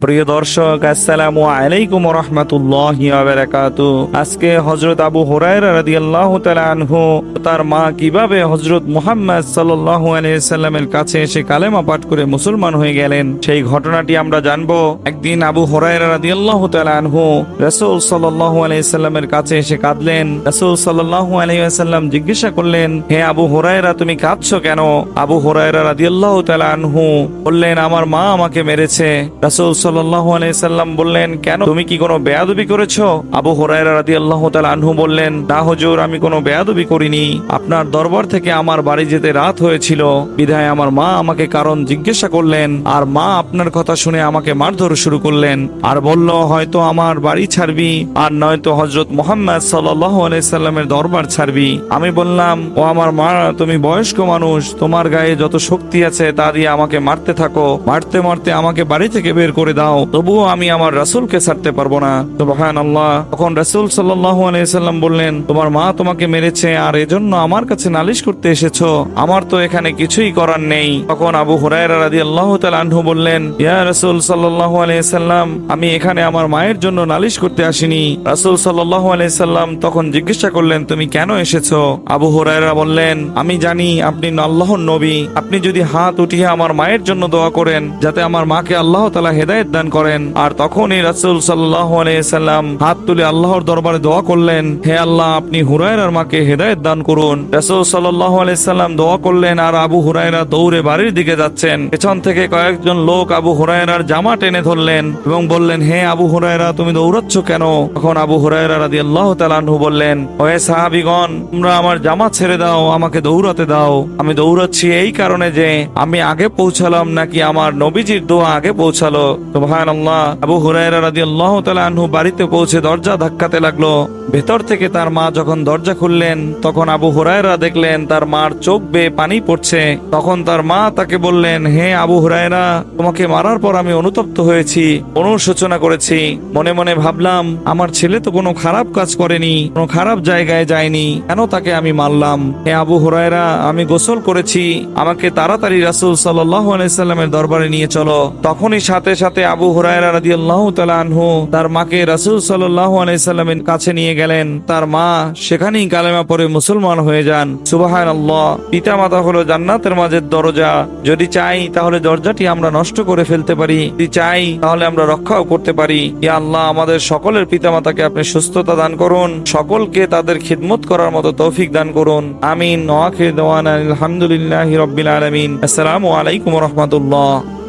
প্রিয় দর্শক, আসসালামু আলাইকুম ওয়া রাহমাতুল্লাহি ওয়া বারাকাতুহু। আজকে হযরত আবু হুরায়রা রাদিয়াল্লাহু তাআলা আনহু তার মা কিভাবে হযরত মুহাম্মদ সাল্লাল্লাহু আলাইহি সাল্লামের কাছে এসে কালেমা পাঠ করে মুসলমান হয়ে গেলেন, সেই ঘটনাটি আমরা জানবো। একদিন আবু হুরায়রা রাদিয়াল্লাহু তাআলা আনহু রাসূল সাল্লাল্লাহু আলাইহি সাল্লামের কাছে এসে কাঁদলেন। রাসূল সাল্লাল্লাহু আলাইহি ওয়াসাল্লাম জিজ্ঞাসা করলেন, হে আবু হুরায়রা, তুমি কাঁদছো কেন? আবু হুরায়রা রাদিয়াল্লাহু তাআলা আনহু বললেন, আমার মা আমাকে মেরেছে। রাসূল সাল্লাল্লাহু আলাইহি সাল্লাম বললেন, কেন, তুমি কি কোনো বেয়াদবি করেছো? আবু হুরায়রা রাদিয়াল্লাহু তাআলা আনহু বললেন, না হুজুর, আমি কোনো বেয়াদবি করিনি। আপনার দরবার থেকে আমার বাড়ি যেতে রাত হয়েছিল, বিধায় আমার মা আমাকে কারণ জিজ্ঞাসা করলেন, আর মা আপনার কথা শুনে আমাকে মারধর শুরু করলেন আর বলল, হয়তো আমার বাড়ি ছাড়বি আর নয়তো হযরত মুহাম্মদ সাল্লাল্লাহু আলাইহি সাল্লামের দরবার ছাড়বি। আমি বললাম, ও আমার মা, তুমি বয়স্ক মানুষ, তোমার গায়ে যত শক্তি আছে তা দিয়ে আমাকে মারতে থাকো, মারতে মারতে আমাকে বাড়ি থেকে বের করে দাও, তবুও আমি আমার রাসূলকে ছাড়তে পারবো না। সুবহানাল্লাহ। তখন রাসূল সাল্লাল্লাহু আলাইহি সাল্লাম বললেন, তোমার মা তোমাকে মেরেছে আর এজন্য আমার কাছে নালিশ করতে এসেছো, আমার তো এখানে কিছুই করার নেই। তখন আবু হুরায়রা রাদিয়াল্লাহু তাআলা আনহু বললেন, ইয়া রাসূল সাল্লাল্লাহু আলাইহি সাল্লাম, আমি এখানে আমার মায়ের জন্য নালিশ করতে আসিনি। রাসূল সাল্লাল্লাহু আলাইহি সাল্লাম তখন জিজ্ঞাসা করলেন, তুমি কেন এসেছো? আবু হুরায়রা বললেন, আমি জানি আপনি আল্লাহর নবী, আপনি যদি হাত উঠিয়ে আমার মায়ের জন্য দোয়া করেন যাতে আমার মাকে আল্লাহ তাআলা হেদায়েত দান করেন। আর তখনই রাসূল সাল্লাল্লাহু আলাইহি সাল্লাম হাত তুলে আল্লাহর দরবারে দোয়া করলেন, হে আল্লাহ, আপনি হুরায়রার মাকে হেদায়েত দান করুন। রাসূল সাল্লাল্লাহু আলাইহি সাল্লাম দোয়া করলেন আর আবু হুরায়রা দৌড়ে বাড়ির দিকে যাচ্ছেন। পেছন থেকে কয়েকজন লোক আবু হুরায়রার জামা টেনে ধরলেন এবং বললেন, হে আবু হুরায়রা, তুমি দৌড়াচ্ছ কেন? তখন আবু হুরায়রা রাদিয়াল্লাহু তাআলা আনহু বললেন, ওহে সাহাবীগণ, তোমরা আমার জামা ছেড়ে দাও, আমাকে দৌড়াতে দাও। আমি দৌড়াচ্ছি এই কারণে যে আমি আগে পৌঁছালাম নাকি আমার নবীজির দোয়া আগে পৌঁছালো। সুবহানাল্লাহ। আবু হুরায়রা রাদিয়াল্লাহু তাআলা আনহু বাড়িতে পৌঁছে দরজা ধাক্কাতে লাগলো। ভেতর থেকে তার মা যখন দরজা খুললেন, তখন আবু হুরায়রা দেখলেন তার মার চোখ বেয়ে পানি পড়ছে। তখন তার মা তাকে বললেন, হে আবু হুরায়রা, তোমাকে মারার পর আমি অনুতপ্ত হয়েছি, অনুশোচনা করেছি। মনে মনে ভাবলাম, আমার ছেলে তো কোনো খারাপ কাজ করেনি, কোনো খারাপ জায়গায় যায়নি, কেন তাকে আমি মারলাম? হে আবু হুরায়রা, আমি গোসল করেছি, আমাকে তাড়াতাড়ি রাসূল সাল্লাল্লাহু আলাইহি সাল্লামের দরবারে নিয়ে চলো। তখনই সাথে সাথে আবু হুরায়রা রাদিয়াল্লাহু তাআলা আনহু তার মাকে রাসূল সাল্লাল্লাহু আলাইহি সাল্লামের কাছে নিয়ে গেলেন। তার মা সেখানেই কালেমা পড়ে মুসলমান হয়ে যান। সুবহানাল্লাহ। পিতামাতা হলো জান্নাতের মাঝের দরজা। যদি চাই তাহলে দরজাটি আমরা নষ্ট করে ফেলতে পারি, যদি চাই তাহলে আমরা রক্ষাও করতে পারি। ইয়া আল্লাহ, আমাদের সকলের পিতামাতাকে আপনি সুস্থতা দান করুন, সকলকে তাদের খিদমত করার মতো তৌফিক দান করুন। আমিন। ওয়া আখিরু দাওয়ানা আলহামদুলিল্লাহি রাব্বিল আলামিন। আসসালামু আলাইকুম ওয়া রাহমাতুল্লাহ।